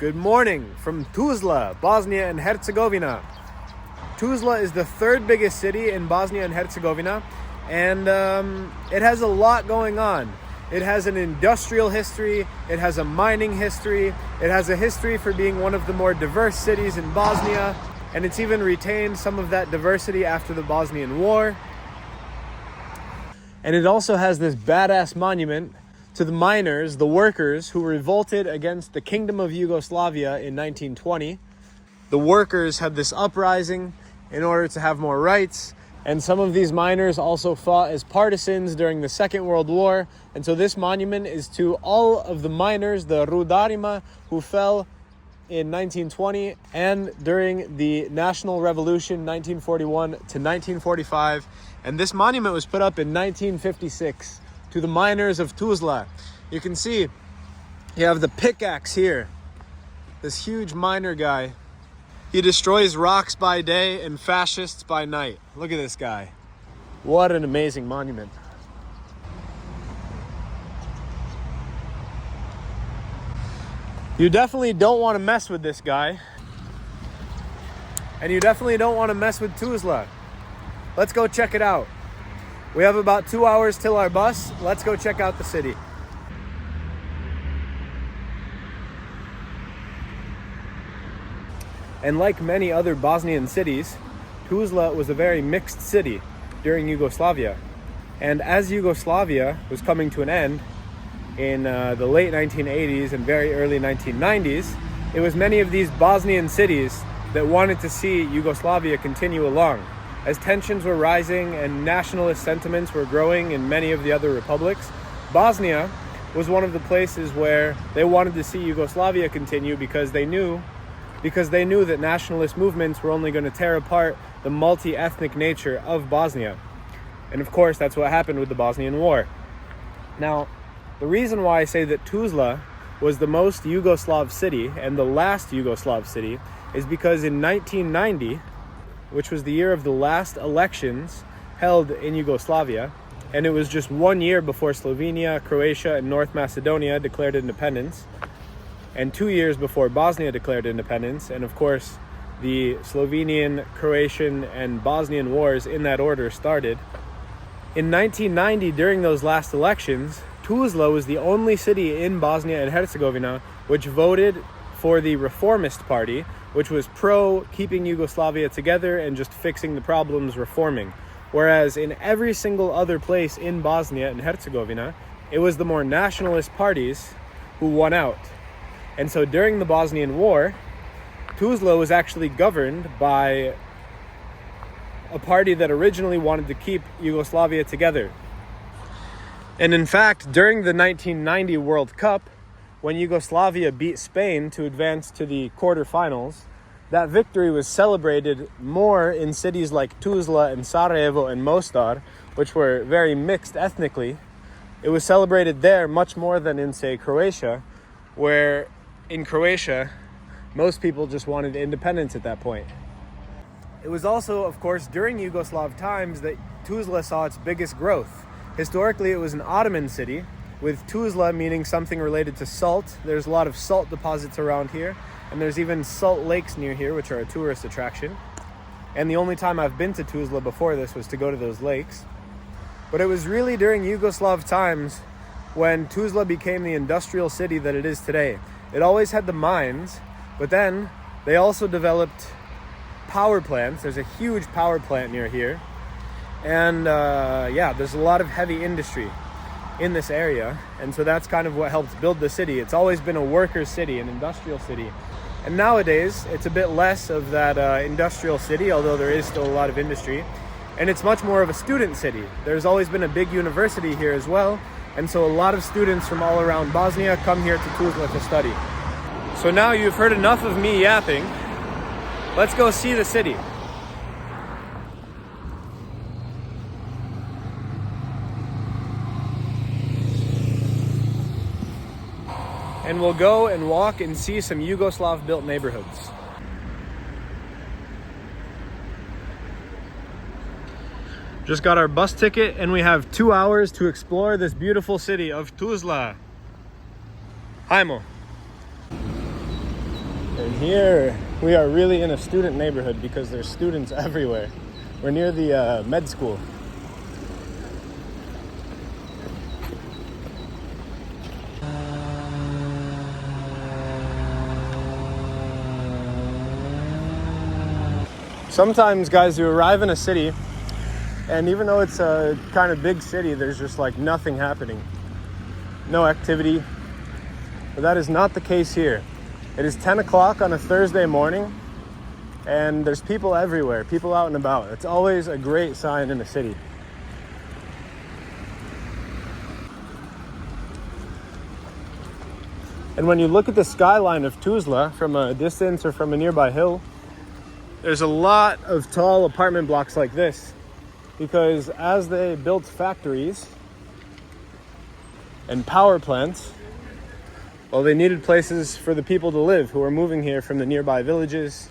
Good morning from Tuzla, Bosnia and Herzegovina. Tuzla is the third biggest city in Bosnia and Herzegovina, and it has a lot going on. It has an industrial history, it has a mining history, it has a history for being one of the more diverse cities in Bosnia, and it's even retained some of that diversity after the Bosnian War. And it also has this badass monument to the miners, the workers who revolted against the Kingdom of Yugoslavia in 1920. The workers had this uprising in order to have more rights, and some of these miners also fought as partisans during the Second World War. And so this monument is to all of the miners, the Rudarima, who fell in 1920 and during the National Revolution 1941 to 1945. And this monument was put up in 1956 to the miners of Tuzla. You can see you have the pickaxe here, this huge miner guy. He destroys rocks by day and fascists by night. Look at this guy. What an amazing monument. You definitely don't want to mess with this guy. And you definitely don't want to mess with Tuzla. Let's go check it out. We have about 2 hours till our bus. Let's go check out the city. And like many other Bosnian cities, Tuzla was a very mixed city during Yugoslavia. And as Yugoslavia was coming to an end in the late 1980s and very early 1990s, it was many of these Bosnian cities that wanted to see Yugoslavia continue along. As tensions were rising and nationalist sentiments were growing in many of the other republics, Bosnia was one of the places where they wanted to see Yugoslavia continue because they knew that nationalist movements were only going to tear apart the multi-ethnic nature of Bosnia. And of course, that's what happened with the Bosnian War. Now, the reason why I say that Tuzla was the most Yugoslav city and the last Yugoslav city is because in 1990, which was the year of the last elections held in Yugoslavia, and it was just 1 year before Slovenia, Croatia, and North Macedonia declared independence, and 2 years before Bosnia declared independence, and of course the Slovenian, Croatian, and Bosnian wars in that order started. In 1990, during those last elections, Tuzla was the only city in Bosnia and Herzegovina which voted for the Reformist Party, which was pro keeping Yugoslavia together and just fixing the problems, reforming. Whereas in every single other place in Bosnia and Herzegovina, it was the more nationalist parties who won out. And so during the Bosnian War, Tuzla was actually governed by a party that originally wanted to keep Yugoslavia together. And in fact, during the 1990 World Cup, when Yugoslavia beat Spain to advance to the quarterfinals, that victory was celebrated more in cities like Tuzla and Sarajevo and Mostar, which were very mixed ethnically. It was celebrated there much more than in, say, Croatia, where in Croatia, most people just wanted independence at that point. It was also, of course, during Yugoslav times that Tuzla saw its biggest growth. Historically, it was an Ottoman city, with Tuzla meaning something related to salt. There's a lot of salt deposits around here, and there's even salt lakes near here, which are a tourist attraction. And the only time I've been to Tuzla before this was to go to those lakes. But it was really during Yugoslav times when Tuzla became the industrial city that it is today. It always had the mines, but then they also developed power plants. There's a huge power plant near here. And there's a lot of heavy industry in this area, and so that's kind of what helped build the city. It's always been a worker city, an industrial city, and nowadays it's a bit less of that industrial city, although there is still a lot of industry, and it's much more of a student city. There's always been a big university here as well, and so a lot of students from all around Bosnia come here to Tuzla to study. So now you've heard enough of me yapping. Let's go see the city. And we'll go and walk and see some Yugoslav-built neighborhoods. Just got our bus ticket and we have 2 hours to explore this beautiful city of Tuzla. Hajmo. And here we are really in a student neighborhood because there's students everywhere. We're near the med school. Sometimes, guys, you arrive in a city, and even though it's a kind of big city, there's just like nothing happening. No activity. But that is not the case here. It is 10 o'clock on a Thursday morning, and there's people everywhere, people out and about. It's always a great sign in a city. And when you look at the skyline of Tuzla from a distance or from a nearby hill, there's a lot of tall apartment blocks like this, because as they built factories and power plants, well, they needed places for the people to live who were moving here from the nearby villages.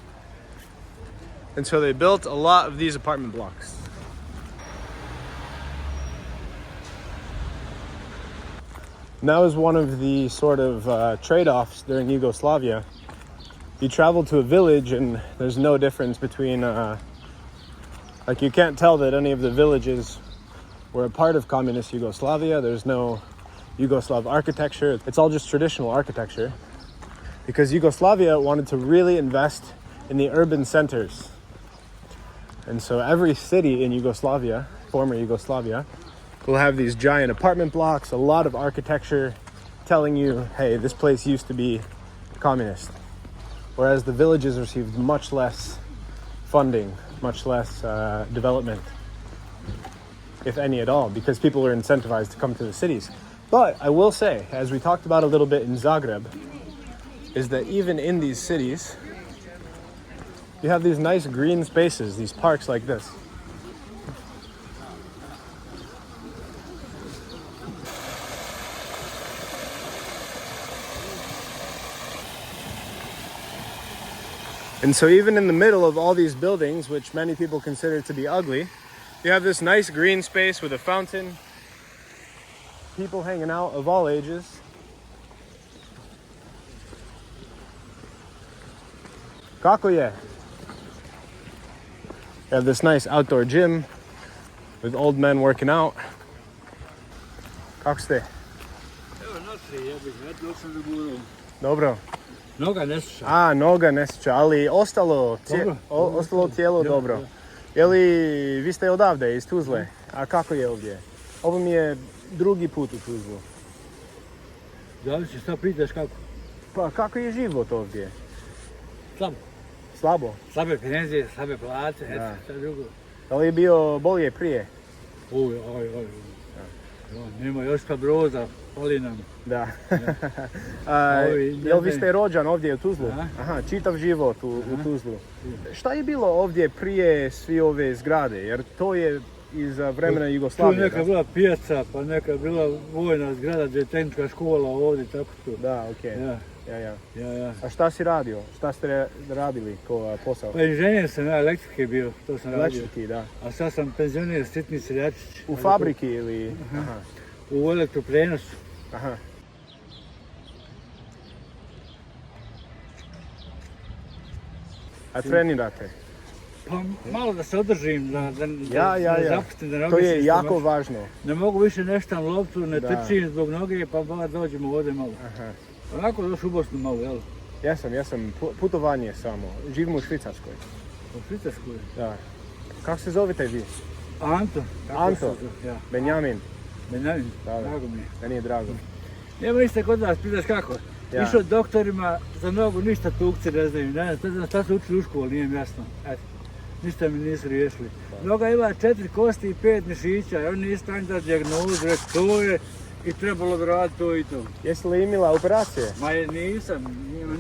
And so they built a lot of these apartment blocks. And that was one of the sort of trade-offs during Yugoslavia. You travel to a village and there's no difference between, like you can't tell that any of the villages were a part of communist Yugoslavia. There's no Yugoslav architecture. It's all just traditional architecture because Yugoslavia wanted to really invest in the urban centers. And so every city in Yugoslavia, former Yugoslavia, will have these giant apartment blocks, a lot of architecture telling you, hey, this place used to be communist. Whereas the villages received much less funding, much less development, if any at all, because people were incentivized to come to the cities. But I will say, as we talked about a little bit in Zagreb, is that even in these cities, you have these nice green spaces, these parks like this. And so even in the middle of all these buildings, which many people consider to be ugly, you have this nice green space with a fountain, people hanging out of all ages. Kako je? You have this nice outdoor gym with old men working out. Kako ste? Dobro. Noga ne sluša. A, noga ne sjeća, ali ostalo tijelo dobro. Je li vi ste odavde, iz Tuzle? A kako je ovdje? Ovo mi je drugi put u Tuzlu. Zavisi šta pitaš kako? Pa kako je život ovdje? Slabo. Slabo? Slabe penzije, slabe plate, šta drugo. Da li je bio bolje prije? Oj. Nema Josipa Broza, fali nam. Da. Jel vi ste rođen ovdje u Tuzlu? Aha, čitav život u Tuzlu. Šta je bilo ovdje prije svi ove zgrade? Jer to je iz vremena Jugoslavije. Tu neka bila pijaca, pa neka bila vojna zgrada gdje je tehnička škola ovdje, tako to. Da, okej. Ja. A šta si radio? Šta ste radili ko posao? Pa inženjer sam, ja elektrike bio, to sam radio. Elektriki, da. A sad sam penzioner, sitni seljačić. U fabriki ili? Aha. U elektroprenosu. Aha. A trenirate? Pa malo da se održim, da zapustim, da noge to je se jako važno. Ne mogu više neštam loptu, ne trčim zbog noge, pa dođemo ovdje malo. Aha. Onako došli u Bosnu malo, jel? Jesam, putovanje samo. Živim u Švicarskoj. U Švicarskoj? Da. Kako se zovete vi? Anto. Anto? Ja. Benjamin? Benjamin, da. Drago mi je. Meni je drago. Nema ništa kod vas, pitaš kako? Ja. Išao doktorima, za nogu ništa tukci ne znaju, ne znam šta su učili u školu, nije mi jasno. Eto, ništa mi nisu riješili. Noga ima 4 kosti i 5 mišića, oni nisu stanju da dijagnozu, reći to je i trebalo da radi to i to. Jesi li imala operacije? Ma nisam,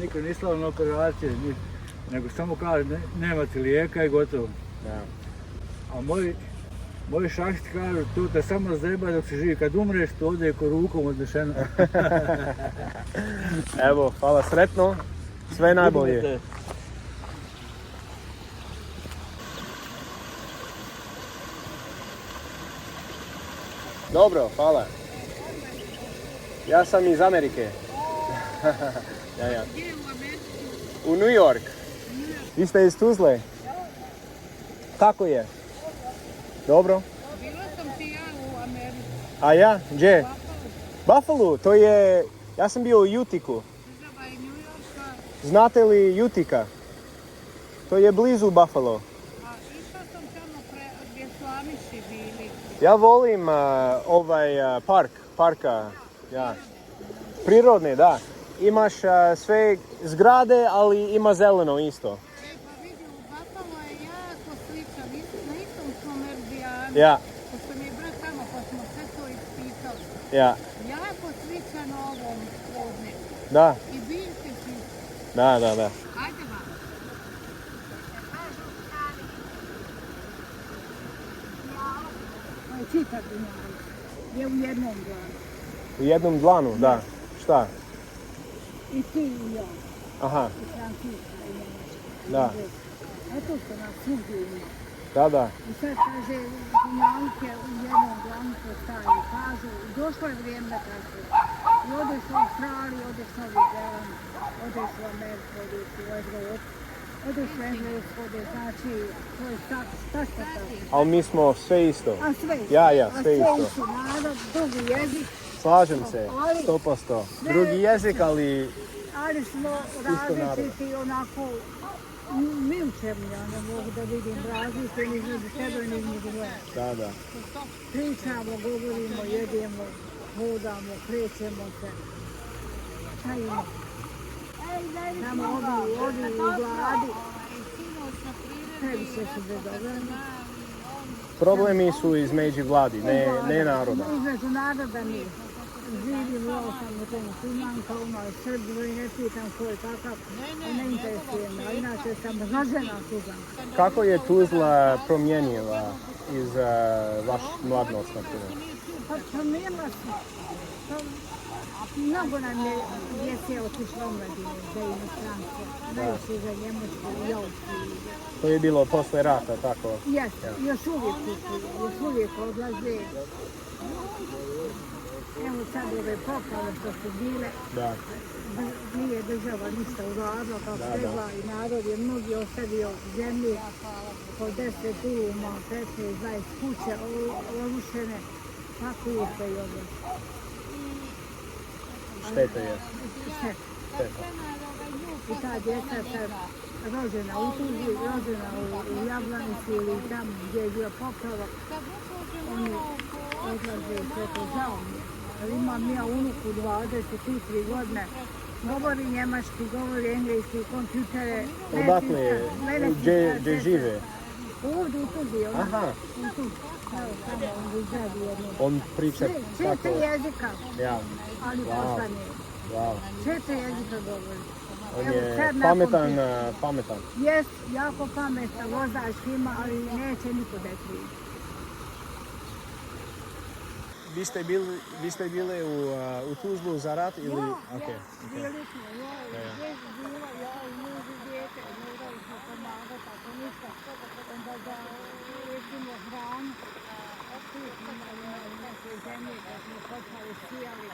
nikad nisam slao na operacije, nego samo kaže nemate lijeka i gotovo. Ja. A moji šahti kažu tu te samo zeba dok si živi, kad umreš to ode ko rukom odnešeno. Evo, hvala, sretno, sve najbolje. Dobro, hvala. Ja sam iz Amerike. Ja. Gdje u Americi? U New York. Vi ste iz Tuzle? Kako je? Dobro. Bila sam ti ja u Americi. A ja? Gdje? Buffalo, to je... Ja sam bio u Utiku. Država je New Yorka. Znate li Utica? To je blizu Buffalo. A išla sam tamo gdje su Amiši bili. Ja volim parka. Ja. Prirodne, da. Imaš sve zgrade, ali ima zeleno isto. Pa vidi, u Buffalo je jako sličan, na istom smo meridijanu. Ja, Pošto mi je brat tamo, pa smo sve to ispitali. ja. Jako sličan ovom ovdje. Da, I biljke su. da. Ajde vam. Čitav dinari. Je u jednom glanu. U jednom dlanu, da. Šta? I ti i ja. Aha, I Francuska i Njemačka. da. Eto što nas svugdje ima. Da. I sad kaže, dinarike u jednom glanu postaje. Kažu, došlo je vrijeme tako. I odeš u Australiju, odeš u Novi Zeland, odeš u Ameriku, odeš u Revolt, odeš u Englesku, odeš, znači, to je tako. Ali mi smo sve isto. A sve isto. Ja, sve A sve isto. isto, narod, drugi jezik, Slažem se, Ali- 100%. Drugi jezik, ali ali smo različiti onako, mi u čemu ja ne mogu da vidim različite ni između sebe ni između mene. da. Pričamo, govorimo, jedemo, hodamo, krećemo se. Šta ima? Samo ovi u vladi. Previše su bezobrazni. Problemi su između vladi, ne naroda. Između naroda mi živim u osam u tomu Simanka, Srbiju i ne pitam ko je takav, ne interesuje me, a inače sam rođena Tuzlanka. Kako je Tuzla promijenila iz vaš mladnost, na primjer? Pa promijenila se. Mnogo nam je djece otišlo omladine za inostranstvo, najviše za Njemačku i Austriju. To je bilo posle rata, tako? Jeste, još uvijek putuju, još uvijek odlaze. Evo sad ove poplave što su bile, Da. nije država ništa uradila kao treba i narod je mnogi ostavio zemlji po 10 uluma, 15, 20 kuće orušene, tako je sve i odlaze. Šteta je. Šteta. I ta djeca sad rođena u Tuzli, rođena u Jablanici ili tamo gdje je bio poplava, oni odlaze i sve to žao mi je. Ali imam ja unuku 23 godine, govori njemački, govori engleski, kompjutere. Odakle je? Gdje žive? Ovdje u Tuzli, Aha. u Tuzli. Evo, tamo on izradi jedno. On priča tako? 4 jezika, Ja. ali poslane. Wow. 4 jezika govori. On Evo, je sad nakon pametan. Jest, jako pametan, vozač ima, ali neće niko da je kriv. Vi ste bili u Tuzlu za rat ili? Ja, Okay. bili smo, gdje su bila, ja i muži dijete, morali smo pomagati, ako ništa, onda da jedimo hranu, tu smo imali neke zemlje, kad smo kopali, sijali,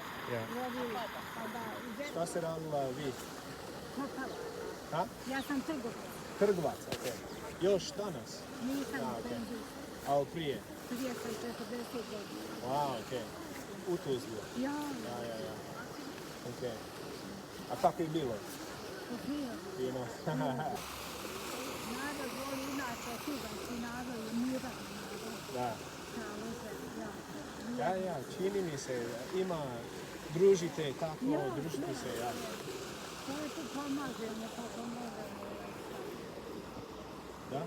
lovili, pa da... Šta se radila vi? Kopala. Ha? Ja sam trgovac, Trgovac, ok. Još danas? nisam Da, u ok. penziji, Ali prije? prije sam 40 godina. Wow, ok. U Tuzlu? Ja, Ja. Ok. A kako je bilo? popio. Fino. Narod voli inače, tuganski narod je miran narod. Da. Kao se, Ja, čini mi se, ima, družite tako, družite se, ja. to je tu pomažemo kako možemo. Da?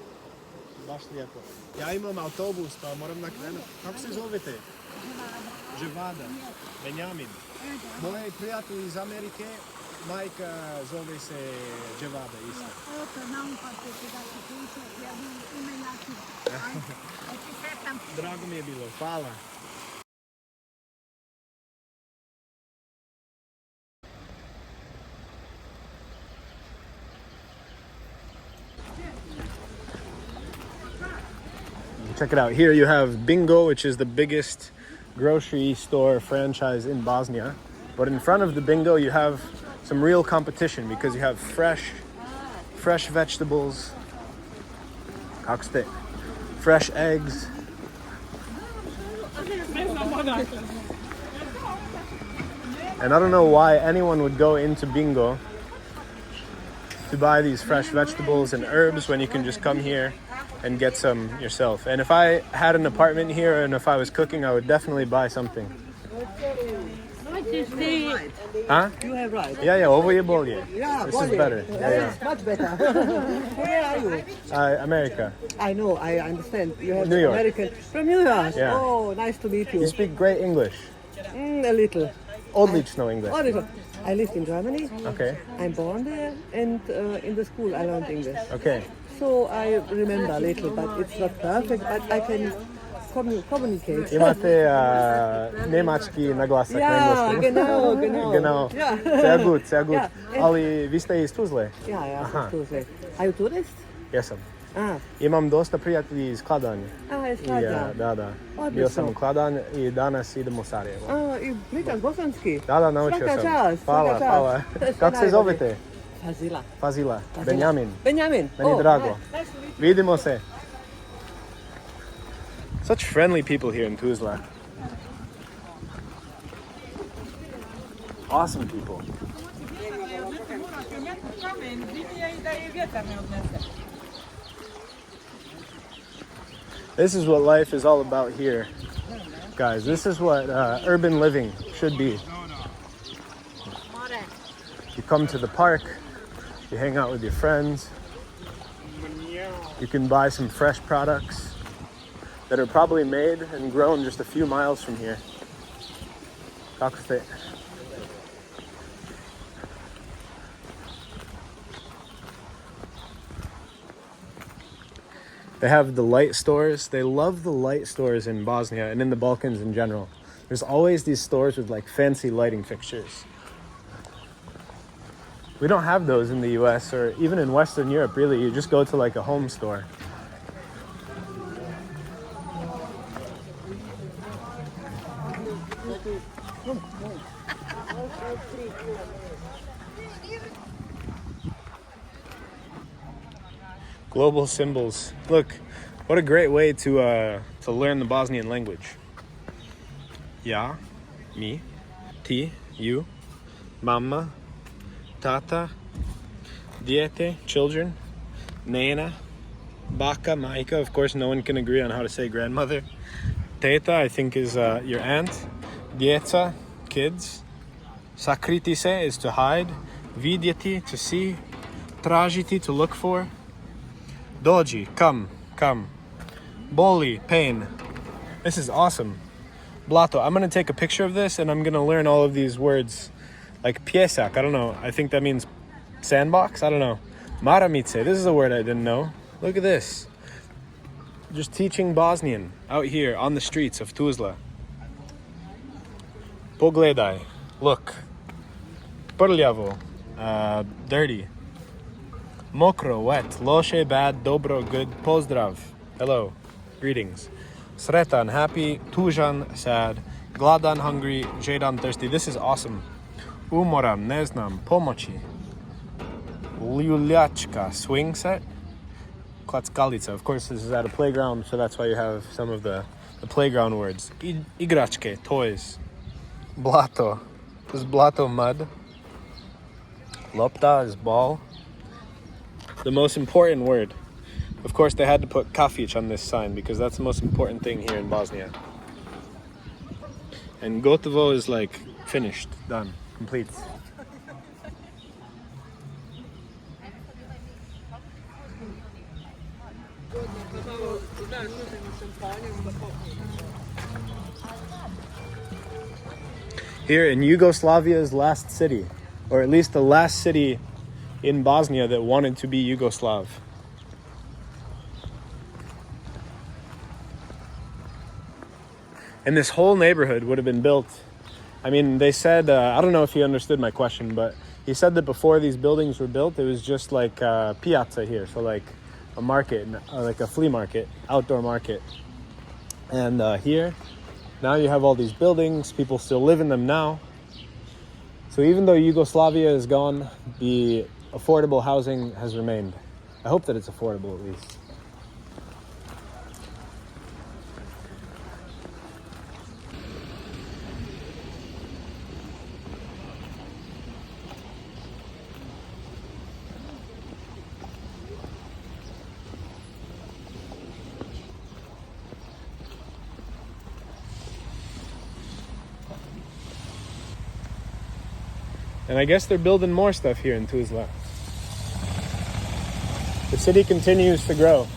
Baš lijepo. Ja imam autobus, pa moram nakrenuti. Kako se zovete? Ževada. Benjamin. Moj prijatelj iz Amerike, majka zove se Ževada isto. Eto, naupate ti da se pričati, ja bi imenjaki. Ajde, ti sretam. Drago mi je bilo, hvala. Check it out. Here you have Bingo, which is the biggest grocery store franchise in Bosnia. But in front of the Bingo, you have some real competition because you have fresh fresh vegetables, kako ste, fresh eggs. And I don't know why anyone would go into Bingo to buy these fresh vegetables and herbs when you can just come here and get some yourself. And if I had an apartment here and if I was cooking, I would definitely buy something. Huh? You have right. Yeah, ovo je bolje. Yeah, This is better. Yeah, Much better. Where are you? yeah. America. I know, I understand. You have New York. American. From New York? Yeah. Oh, nice to meet you. You speak great English. A little. Odlično English. A little. I lived in Germany. Okay, I'm born there, and in the school I learned English. okay. So I remember a little, but it's not perfect, but I can communicate. Imate nemački naglasak na Ja, engleskom. genau. Genau. Ja. Sehr gut, sehr gut. Ja. Ali vi ste iz Tuzle? Ja, Aha. from Tuzla. Are you tourist? Jesam. Ah, Imam dosta prijatelji iz Kladanja. jest I, Kladna. da. Odlično. Bio sam u Kladanj i danas idemo u Sarajevo. I pričaš bosanski? Da, naučio Svaka sam. čast, Hvala, svaka čast. hvala. Sve Kako se najbolje. zovete? Fazila. Fazila. Benjamin. Benjamin. Meni drago. Vidimo se. Such friendly people here in Tuzla. Awesome people. This is what life is all about here, guys. This is what urban living should be. You come to the park, you hang out with your friends, you can buy some fresh products that are probably made and grown just a few miles from here. Kako ste? They have the light stores. They love the light stores in Bosnia and in the Balkans in general. There's always these stores with like fancy lighting fixtures. We don't have those in the US or even in Western Europe, really. You just go to like a home store. Global symbols. Look, what a great way to learn the Bosnian language. Ja, me, ti, you, mama, tata, dijete, children, nena, baka, majka. Of course, no one can agree on how to say grandmother. Teta, I think, is your aunt. Djeca, kids. Sakriti se is to hide. Vidjeti, to see. Tražiti, to look for. Doji, come. Boli, pain. This is awesome. Blato, I'm gonna take a picture of this and I'm gonna learn all of these words. Like pjesak, I don't know. I think that means sandbox, I don't know. Maramice, this is a word I didn't know. Look at this. Just teaching Bosnian out here on the streets of Tuzla. Pogledaj, look. Prljavo, dirty. Mokro, wet. Loše, bad. Dobro, good. Pozdrav, hello. Greetings. Sretan, happy. Tužan, sad. Gladan, hungry. Žedan, thirsty. This is awesome. Umoram, ne znam. Pomoći. Ljuljačka, swing set. Klackalica. Of course, this is at a playground, so that's why you have some of the playground words. Igračke, toys. Blato. This is blato, mud. Lopta is ball. The most important word. Of course, they had to put kafić on this sign because that's the most important thing here in Bosnia. And gotovo is like finished, done, complete. Here in Yugoslavia's last city, or at least the last city in Bosnia that wanted to be Yugoslav. And this whole neighborhood would have been built. I mean, they said, I don't know if he understood my question, but he said that before these buildings were built, it was just like Pijaca here. So like a market, like a flea market, outdoor market. And here, now you have all these buildings. People still live in them now. It's So even though Yugoslavia is gone, the affordable housing has remained. I hope that it's affordable at least. And I guess they're building more stuff here in Tuzla. The city continues to grow.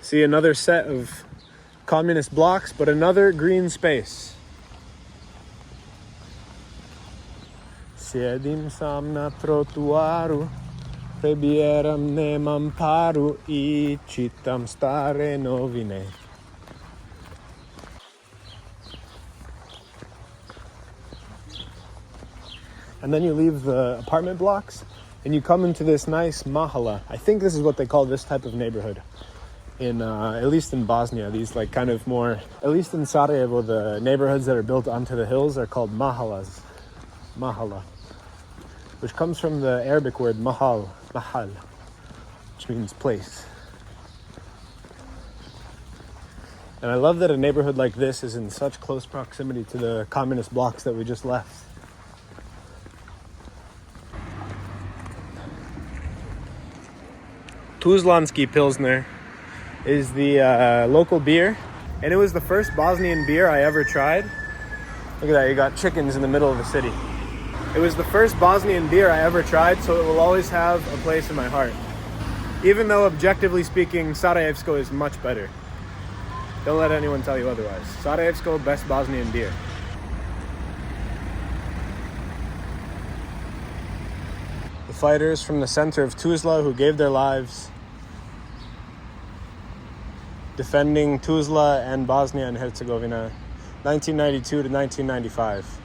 See another set of communist blocks, but another green space. Sjedim sam na trotuaru, prebieram, nemam paru I čitam stare novine. And then you leave the apartment blocks and you come into this nice mahala. I think this is what they call this type of neighborhood. In at least in Bosnia, these like kind of more, at least in Sarajevo, the neighborhoods that are built onto the hills are called mahalas. Mahala. Which comes from the Arabic word mahal, which means place. And I love that a neighborhood like this is in such close proximity to the communist blocks that we just left. Tuzlanski Pilsner is the local beer, and it was the first Bosnian beer I ever tried. Look at that, you got chickens in the middle of the city. It was the first Bosnian beer I ever tried, so it will always have a place in my heart. Even though, objectively speaking, Sarajevsko is much better. Don't let anyone tell you otherwise. Sarajevsko, best Bosnian beer. The fighters from the center of Tuzla who gave their lives defending Tuzla and Bosnia and Herzegovina, 1992 to 1995.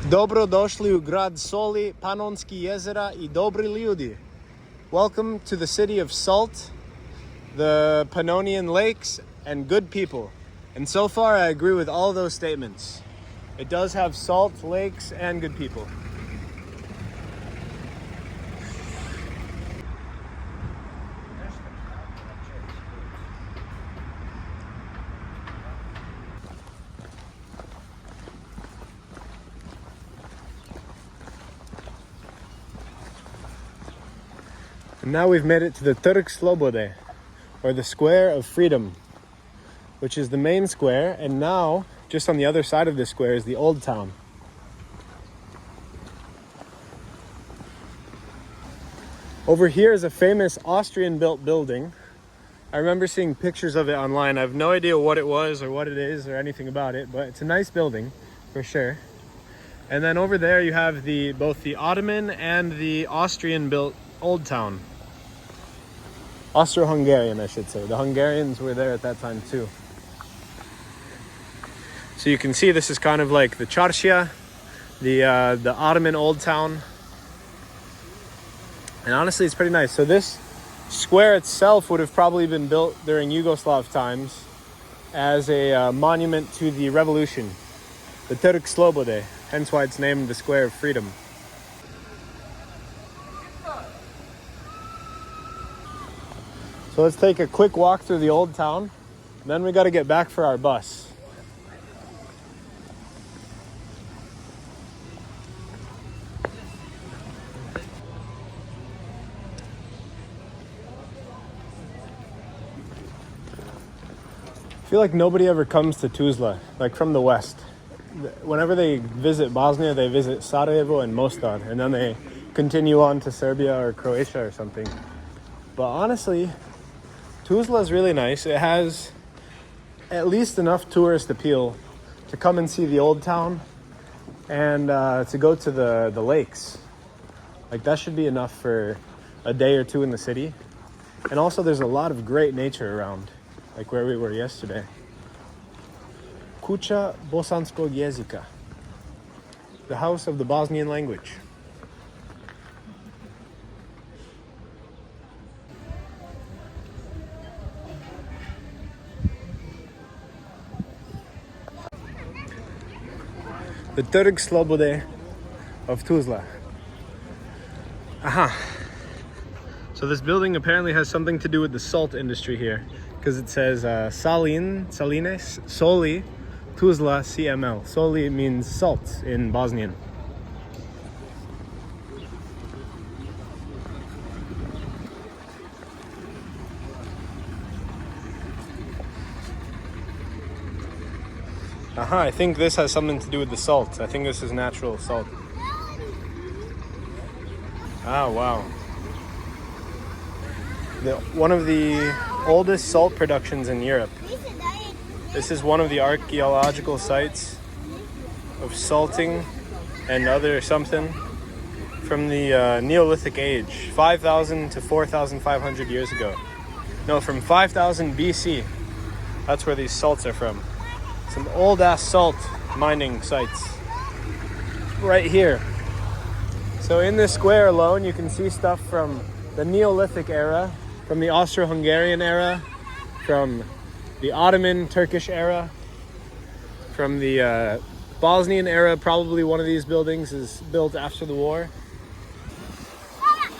Dobro došli u grad soli, Panonski jezera I dobri ljudi. Welcome to the city of salt, the Pannonian lakes, and good people. And so far, I agree with all those statements. It does have salt, lakes, and good people. And now we've made it to the Trg Slobode, or the Square of Freedom, which is the main square, and now, just on the other side of this square is the Old Town. Over here is a famous Austrian-built building. I remember seeing pictures of it online. I have no idea what it was or what it is or anything about it, but it's a nice building, for sure. And then over there you have both the Ottoman and the Austrian-built Old Town. Austro-Hungarian, I should say. The Hungarians were there at that time too. So you can see this is kind of like the Charshia, the Ottoman Old Town. And honestly, it's pretty nice. So this square itself would have probably been built during Yugoslav times as a monument to the revolution, the Trg Slobode, hence why it's named the Square of Freedom. So let's take a quick walk through the Old Town, then we got to get back for our bus. I feel like nobody ever comes to Tuzla, like from the west. Whenever they visit Bosnia, they visit Sarajevo and Mostar, and then they continue on to Serbia or Croatia or something. But honestly, Tuzla is really nice. It has at least enough tourist appeal to come and see the Old Town and to go to the lakes. Like that should be enough for a day or two in the city. And also there's a lot of great nature around, like where we were yesterday. Kuća bosanskog jezika, the house of the Bosnian language. The Trg Slobode of Tuzla. Aha. So this building apparently has something to do with the salt industry here, because it says Salines, Soli, Tuzla, CML. Soli means salt in Bosnian. Aha, I think this has something to do with the salt. I think this is natural salt. Ah, wow. One of the oldest salt productions in Europe. This is one of the archaeological sites of salting and other something from the Neolithic age, 5,000 to 4,500 years ago. No, from 5,000 BC. That's where these salts are from. Some old-ass salt mining sites right here. So in this square alone, you can see stuff from the Neolithic era, from the Austro-Hungarian era, from the Ottoman Turkish era, from the Bosnian era. Probably one of these buildings is built after the war.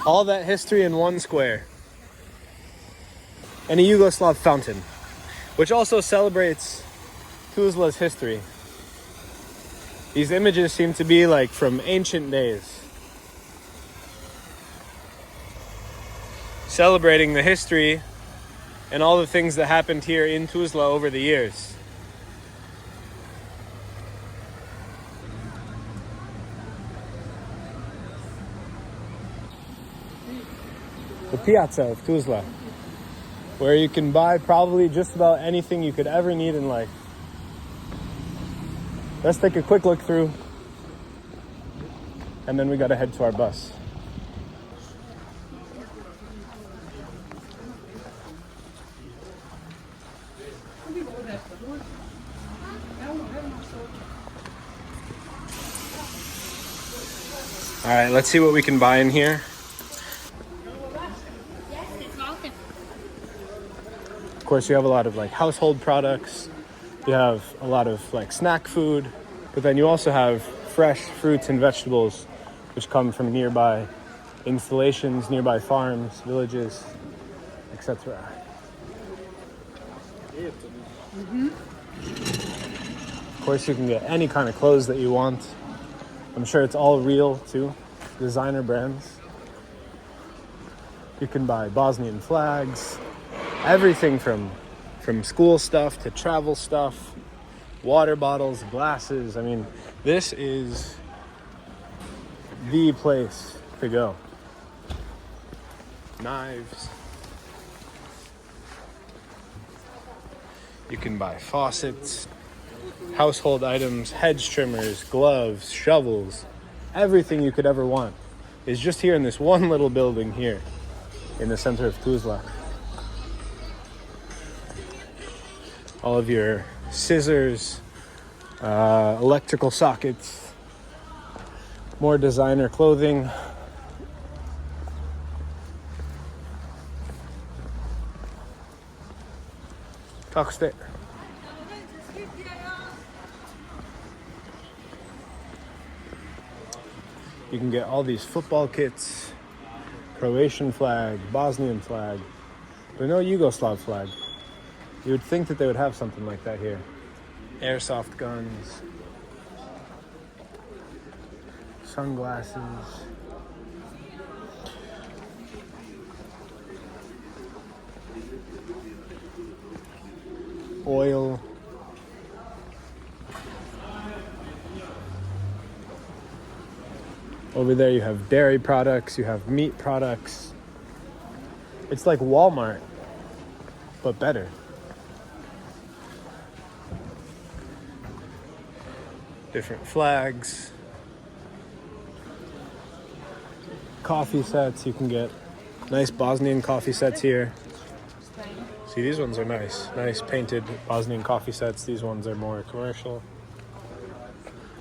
All that history in one square. And a Yugoslav fountain, which also celebrates Tuzla's history. These images seem to be like from ancient days, celebrating the history and all the things that happened here in Tuzla over the years. The Pijaca of Tuzla, where you can buy probably just about anything you could ever need in life. Let's take a quick look through, and then we gotta head to our bus. All right, let's see what we can buy in here. Of course, you have a lot of like household products. You have a lot of like snack food, but then you also have fresh fruits and vegetables which come from nearby installations, nearby farms, villages, etc. Of course, you can get any kind of clothes that you want. I'm sure it's all real too, designer brands. You can buy Bosnian flags, everything from school stuff to travel stuff, water bottles, glasses. I mean, this is the place to go. Knives. You can buy faucets, household items, hedge trimmers, gloves, shovels. Everything you could ever want is just here in this one little building here in the center of Tuzla. All of your scissors, electrical sockets, more designer clothing. Kako ste? You can get all these football kits, Croatian flag, Bosnian flag, but no Yugoslav flag. You would think that they would have something like that here. Airsoft guns, sunglasses, oil. Over there you have dairy products, you have meat products. It's like Walmart, but better. Different flags, coffee sets. You can get Nice Bosnian coffee sets here. See, these ones are nice. Nice painted Bosnian coffee sets. These ones are more commercial.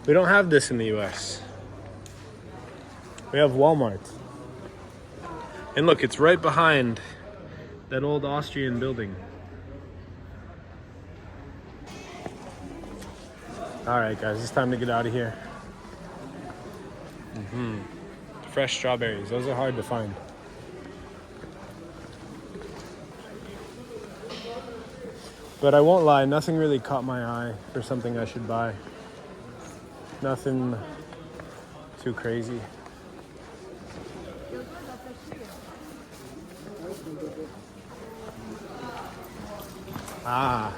We don't have this in the US. We have Walmart. And look, it's right behind that old Austrian building. Alright guys, it's time to get out of here. Fresh strawberries, those are hard to find. But I won't lie, nothing really caught my eye for something I should buy. Nothing too crazy. Ah,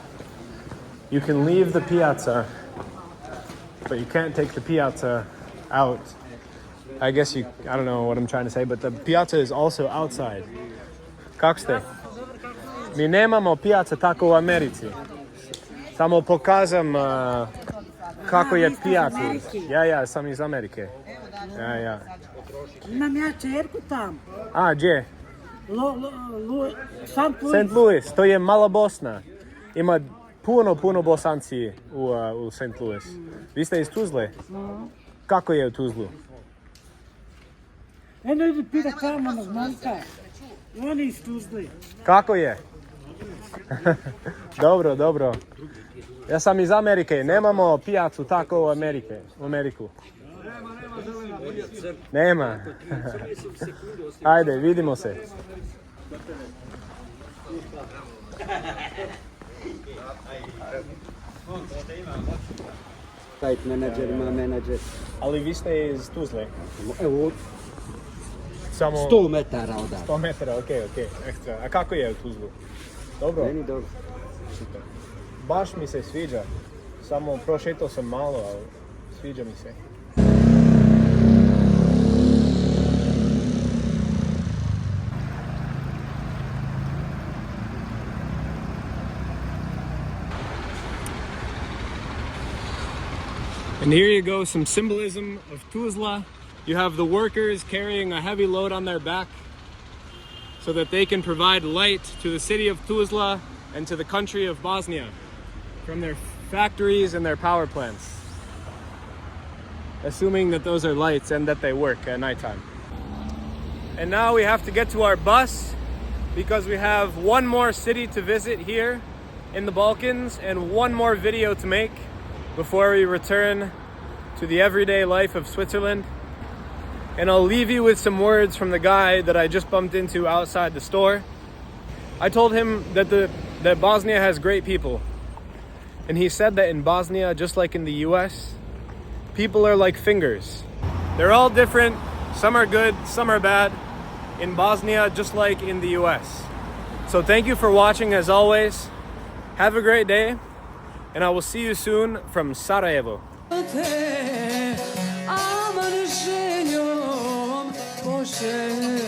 you can leave the piazza, but you can't take the piazza out. I guess I don't know what I'm trying to say, but the piazza is also outside. Kako ste? Mi nemamo piazza tako u Americi. Samo pokazam kako je piazza. Ja, sam iz Amerike. Ja. Imam ja čerku tam. A, gdje? St. St. Louis, to je mala Bosna. Ima puno Bosanci u St. Louis. Vi ste iz Tuzle? Kako je u Tuzlu? Eno idi pita tamo na momka. Oni iz Tuzle. Kako je? Dobro. Ja sam iz Amerike, nemamo pijacu tako u Ameriku. Nema. Ajde, vidimo se. Site manager ima menadžer. Ali vi ste iz Tuzle? Evo, Samo 100 metara odavde. 100 metara, ok, ekstra. A kako je u Tuzlu? Dobro? Meni dobro. Super. Baš mi se sviđa. Samo prošetao sam malo, ali sviđa mi se. And here you go, some symbolism of Tuzla. You have the workers carrying a heavy load on their back so that they can provide light to the city of Tuzla and to the country of Bosnia from their factories and their power plants. Assuming that those are lights and that they work at nighttime. And now we have to get to our bus because we have one more city to visit here in the Balkans and one more video to make before we return to the everyday life of Switzerland. And I'll leave you with some words from the guy that I just bumped into outside the store. I told him that Bosnia has great people. And he said that in Bosnia, just like in the US, people are like fingers. They're all different. Some are good, some are bad. In Bosnia, just like in the US. So thank you for watching as always. Have a great day. And I will see you soon from Sarajevo. Aman željom pošelj